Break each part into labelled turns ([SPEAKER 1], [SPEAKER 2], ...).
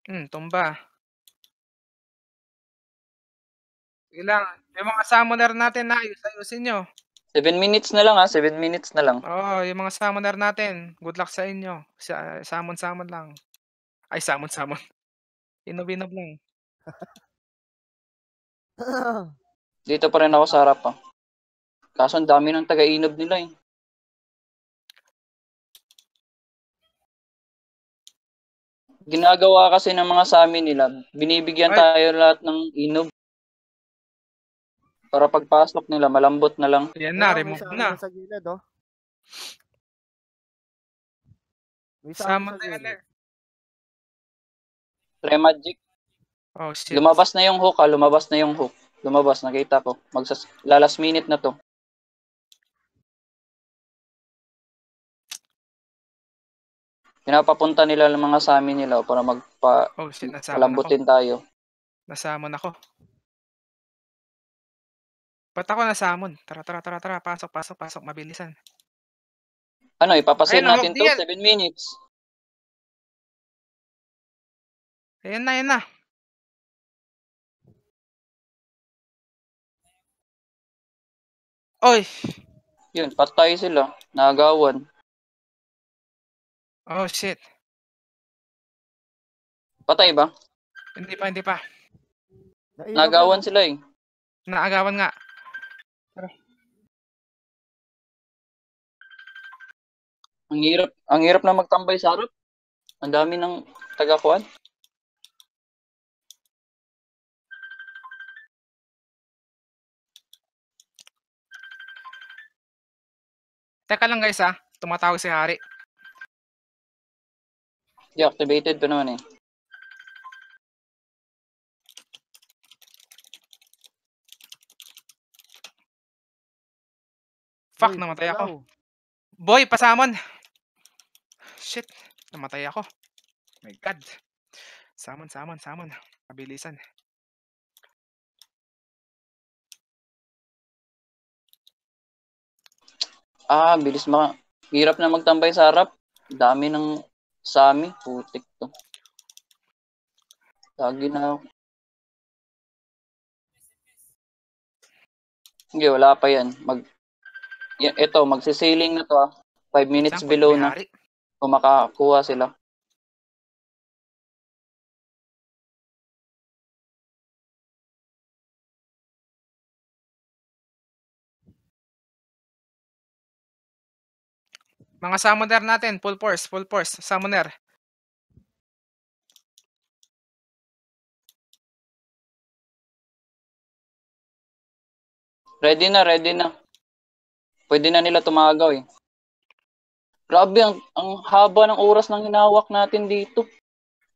[SPEAKER 1] Tumba. Sige lang, yung mga summoner natin na ayusin nyo.
[SPEAKER 2] 7 minutes na lang 7 minutes na lang.
[SPEAKER 1] Oo, yung mga summoner natin, good luck sa inyo. Summon lang. Ay, summon. Inob lang.
[SPEAKER 2] Dito pa rin ako sa harap Kaso ang dami ng taga-inob nila Ginagawa kasi ng mga sa amin nila, binibigyan tayo lahat ng inob. Para pagpasok nila, malambot na lang.
[SPEAKER 1] Yan na, remove na.
[SPEAKER 3] Sa gilid, oh. May
[SPEAKER 1] summon na yan eh.
[SPEAKER 2] Try magic.
[SPEAKER 1] Oh, shit.
[SPEAKER 2] Lumabas na yung hook lumabas na yung hook. Lumabas, nakita ko. Last minute na to. Pinapapunta nila ng mga sa amin nila para palambutin tayo.
[SPEAKER 1] Nasamon ako. Ba't ako nasamon? Tara. Pasok. Mabilisan.
[SPEAKER 2] Ano, ipapasil natin to? 7 minutes.
[SPEAKER 1] Ayan na. Oy!
[SPEAKER 2] Yun, patay sila. Nagawan.
[SPEAKER 1] Oh, shit.
[SPEAKER 2] Patay ba?
[SPEAKER 1] Hindi pa.
[SPEAKER 2] Nagawan sila
[SPEAKER 1] Naagawan nga. Tara.
[SPEAKER 2] Ang hirap na magtambay sa harap. Ang dami ng taga-kuan.
[SPEAKER 1] Teka lang guys tumatawag si Hari.
[SPEAKER 2] Deactivated pa naman
[SPEAKER 1] Fuck, namatay ako. Boy, pasamon. Shit, namatay ako. My God. Samon. Mabilisan.
[SPEAKER 2] Bilis hirap na magtambay sa harap. Dami ng Sami. Putik to. Lagi na Hindi, wala pa yan. Ito, magsisiling na to 5 minutes below na. Kung makakuha sila.
[SPEAKER 1] Mga summoner natin, full force. Summoner.
[SPEAKER 2] Ready na. Pwede na nila tumagaw Grabe, ang haba ng oras ng hinawak natin dito.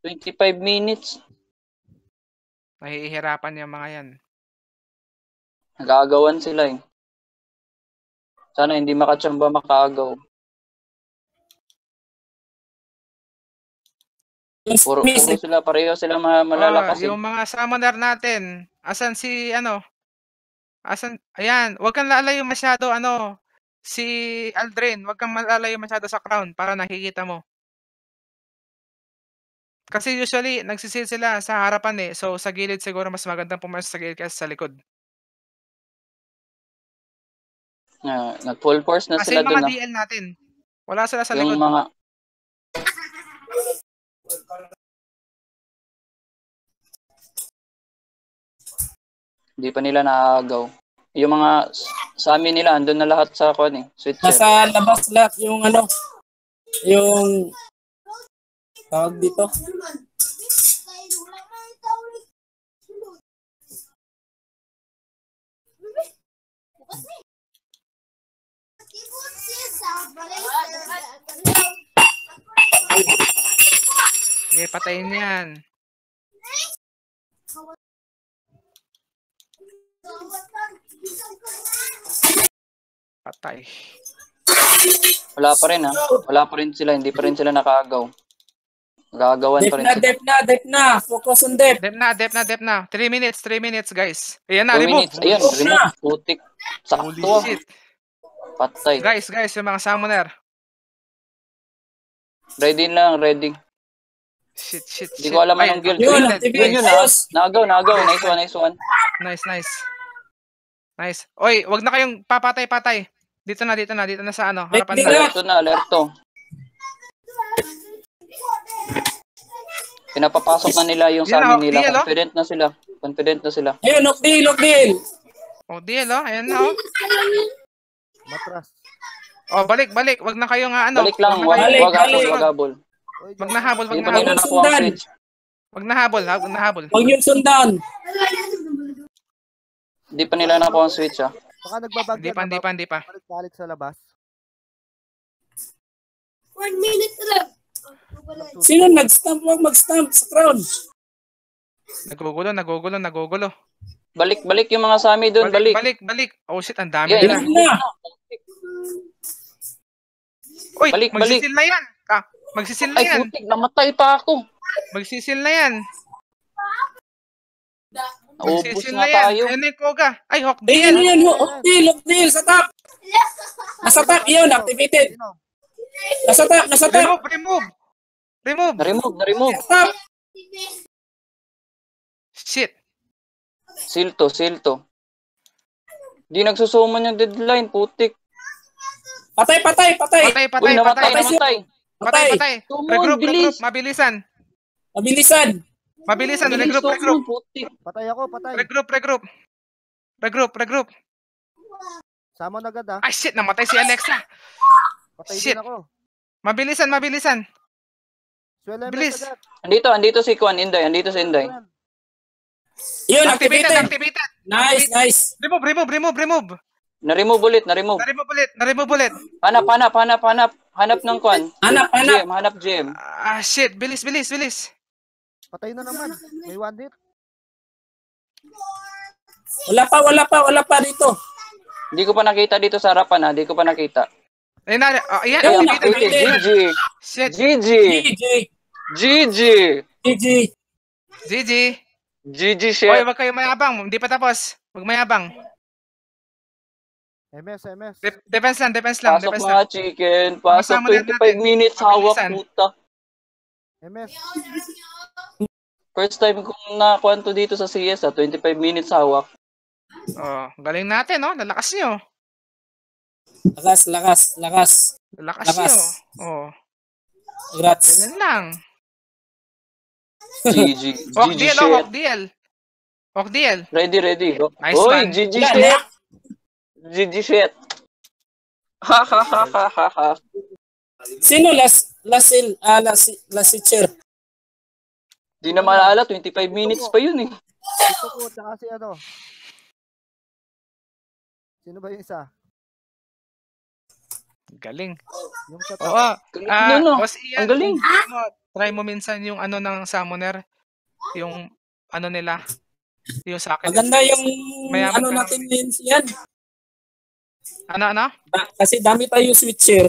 [SPEAKER 2] 25 minutes.
[SPEAKER 1] Nahihirapan yung mga yan.
[SPEAKER 2] Nagagawan sila Sana hindi makatsamba makagaw. Puro sila, pareho sila malalakas
[SPEAKER 1] Yung mga summoner natin, asan si ayan, wag kang lalayo masyado si Aldrin, wag kang malalayo masyado sa crown para nakikita mo. Kasi usually, nagsisil sila sa harapan so sa gilid siguro mas magandang pumasok sa gilid kaysa sa likod.
[SPEAKER 2] Nag-full force na
[SPEAKER 1] kasi
[SPEAKER 2] sila
[SPEAKER 1] doon. Kasi mga
[SPEAKER 2] doon
[SPEAKER 1] DL natin, wala sila sa likod.
[SPEAKER 2] Yung mga hindi pa nila naagaw. Yung mga sa amin nila, andun na lahat sa switcher.
[SPEAKER 4] Nasa labas lahat yung yung tawag dito.
[SPEAKER 1] Okay, patayin yan. Patay.
[SPEAKER 2] Wala pa rin Wala pa rin sila, hindi pa rin sila nakaagaw. Gagawan pa rin sila.
[SPEAKER 4] Dep na. Focus on dep.
[SPEAKER 1] Dep na. 3 minutes guys. Ayan na,
[SPEAKER 2] 2
[SPEAKER 1] remove.
[SPEAKER 2] minutes. Ayun, remove. Putik. Sakto. Patay.
[SPEAKER 1] Guys, yung mga summoner.
[SPEAKER 2] Ready lang, ready.
[SPEAKER 1] Shit.
[SPEAKER 2] Hindi ko alam anong guild.
[SPEAKER 4] Yun,
[SPEAKER 1] Yun,
[SPEAKER 4] activate
[SPEAKER 2] Yun
[SPEAKER 4] boss.
[SPEAKER 2] Nagaw. Nice one.
[SPEAKER 1] Nice. Oy, wag na kayong papatay-patay. Dito na sa ano, harapan
[SPEAKER 4] Wait,
[SPEAKER 1] na.
[SPEAKER 2] Alerto. Pinapapasok na nila yung
[SPEAKER 1] Yan,
[SPEAKER 2] sa amin nila.
[SPEAKER 1] DL, oh.
[SPEAKER 2] Confident na sila.
[SPEAKER 4] Ayun, Okdil.
[SPEAKER 1] Oh, DL, oh. Ayan na, oh.
[SPEAKER 3] Matras.
[SPEAKER 1] Oh, balik. Wag na kayo nga ano.
[SPEAKER 2] Balik lang.
[SPEAKER 1] Wag na kayo-
[SPEAKER 2] Wag habol.
[SPEAKER 3] Oy,
[SPEAKER 1] Wag na habol.
[SPEAKER 2] Hindi pa nila nakuha ang switch.
[SPEAKER 1] Wag na habol.
[SPEAKER 4] Huwag niyong sundan.
[SPEAKER 2] Hindi pa nila nakuha ang switch, ah.
[SPEAKER 3] Baka nagbabag
[SPEAKER 1] Hindi pa.
[SPEAKER 3] Balik sa labas.
[SPEAKER 5] 1 minute lang.
[SPEAKER 4] Sino nag-stamp? Huwag mag-stamp sa crown.
[SPEAKER 1] Nagugulo.
[SPEAKER 2] Balik yung mga Sami doon. Balik.
[SPEAKER 1] Balik. Oh shit, ang dami
[SPEAKER 2] Yeah,
[SPEAKER 1] nila.
[SPEAKER 4] Na.
[SPEAKER 1] Uy,
[SPEAKER 2] balik.
[SPEAKER 1] magsisil na yan. Magsisil na
[SPEAKER 2] Ay,
[SPEAKER 1] yan.
[SPEAKER 2] putik. Namatay pa ako.
[SPEAKER 1] Magsisil na yan.
[SPEAKER 2] Naubos
[SPEAKER 1] Magsisil
[SPEAKER 2] na
[SPEAKER 1] na yan.
[SPEAKER 2] tayo.
[SPEAKER 1] Ayun na yung Koga. Ay,
[SPEAKER 4] Ayun,
[SPEAKER 1] Hawkdeal.
[SPEAKER 4] yun. Okdil. Sa top. Nasa top. Yun, activated.
[SPEAKER 3] Sino?
[SPEAKER 4] Nasa top.
[SPEAKER 1] Remove.
[SPEAKER 2] Na-remove.
[SPEAKER 4] Sa top.
[SPEAKER 1] Shit.
[SPEAKER 2] Silto. Di nagsusuman yung deadline, putik.
[SPEAKER 4] Patay.
[SPEAKER 2] Uy, namatay.
[SPEAKER 1] Patay.
[SPEAKER 2] Summon,
[SPEAKER 1] Regroup.
[SPEAKER 2] bilis.
[SPEAKER 1] Mabilisan.
[SPEAKER 4] Mabilisan.
[SPEAKER 2] Bilis,
[SPEAKER 1] Regroup.
[SPEAKER 2] summon, putik.
[SPEAKER 3] Patay ako, patay.
[SPEAKER 1] Regroup.
[SPEAKER 3] Summon agad ah.
[SPEAKER 1] Ay, shit. Namatay si Alexa.
[SPEAKER 3] Patay
[SPEAKER 1] shit.
[SPEAKER 3] din ako.
[SPEAKER 1] Mabilisan.
[SPEAKER 3] Swell
[SPEAKER 1] Bilis.
[SPEAKER 3] agad.
[SPEAKER 2] Andito si Kwan, Inday. Andito si Inday.
[SPEAKER 4] Yun,
[SPEAKER 1] Activated.
[SPEAKER 4] activated. Nice.
[SPEAKER 1] Remove.
[SPEAKER 2] Na-remove ulit.
[SPEAKER 1] Naremove ulit.
[SPEAKER 2] Hanap ng Kwan.
[SPEAKER 4] Hanap.
[SPEAKER 2] Gem.
[SPEAKER 1] Shit. Bilis.
[SPEAKER 3] Patay na naman. May 1 hit.
[SPEAKER 4] Wala pa dito.
[SPEAKER 2] Hindi ko pa nakita dito sa harapan, ha. Hindi ko pa nakita.
[SPEAKER 1] Ayan.
[SPEAKER 2] Ay,
[SPEAKER 4] Ayun,
[SPEAKER 2] activated.
[SPEAKER 1] Shit.
[SPEAKER 2] GG,
[SPEAKER 1] Oy,
[SPEAKER 2] shit.
[SPEAKER 1] wag kayo mayabang. Hindi pa tapos. Wag mayabang.
[SPEAKER 3] MS.
[SPEAKER 1] Defense lang.
[SPEAKER 2] Pasok mga chicken. Pasok
[SPEAKER 1] Kasama na
[SPEAKER 2] 25
[SPEAKER 1] natin.
[SPEAKER 2] minutes. Hawak,
[SPEAKER 1] Mabilisan.
[SPEAKER 2] puta.
[SPEAKER 3] MS.
[SPEAKER 2] First time kong nakuha to dito sa CS, 25 minutes hawak.
[SPEAKER 1] Oh, galing natin, no? Lalakas nyo.
[SPEAKER 4] Lakas.
[SPEAKER 1] Lalakas
[SPEAKER 4] Lakas.
[SPEAKER 1] nyo. Oh,
[SPEAKER 4] Congrats.
[SPEAKER 1] ganyan lang.
[SPEAKER 2] GG.
[SPEAKER 1] Hawkdeal.
[SPEAKER 2] Ready. Go.
[SPEAKER 1] Nice
[SPEAKER 2] Oy,
[SPEAKER 1] one.
[SPEAKER 2] GG
[SPEAKER 4] Yan,
[SPEAKER 2] shit.
[SPEAKER 4] ha?
[SPEAKER 2] GG shit. Ha.
[SPEAKER 4] Sino last chair?
[SPEAKER 2] Di na maalala, 25 minutes pa yun eh.
[SPEAKER 3] Ito ko, tsaka si ano. Sino ba yung isa?
[SPEAKER 1] Galing.
[SPEAKER 3] Yung sa top.
[SPEAKER 1] Oo.
[SPEAKER 2] Galing yun, no?
[SPEAKER 1] Boss Ian,
[SPEAKER 2] Ang galing.
[SPEAKER 1] try mo minsan yung ano ng summoner. Yung ano nila. Yung sa akin.
[SPEAKER 4] Maganda yung
[SPEAKER 1] Mayaman
[SPEAKER 4] ano
[SPEAKER 1] ka
[SPEAKER 4] natin yan.
[SPEAKER 1] Ano?
[SPEAKER 4] Kasi dami tayo switcher.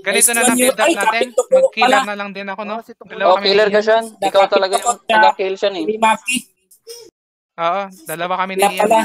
[SPEAKER 1] Ganito
[SPEAKER 4] Nice
[SPEAKER 1] na
[SPEAKER 4] one
[SPEAKER 1] lang build
[SPEAKER 4] yun.
[SPEAKER 1] up
[SPEAKER 4] Ay,
[SPEAKER 1] natin.
[SPEAKER 4] kapit to ko
[SPEAKER 1] Mag-killer
[SPEAKER 4] pala.
[SPEAKER 1] na lang din ako, no?
[SPEAKER 3] Oh, si Tuko.
[SPEAKER 1] Dalawa
[SPEAKER 2] Oh,
[SPEAKER 1] kami
[SPEAKER 2] killer ka
[SPEAKER 1] ni
[SPEAKER 2] siyan. Ikaw talaga yung taga-kill siyan eh.
[SPEAKER 4] Ni Maki.
[SPEAKER 1] Oo, dalawa kami
[SPEAKER 4] Wala
[SPEAKER 1] ni Ian.
[SPEAKER 4] pala.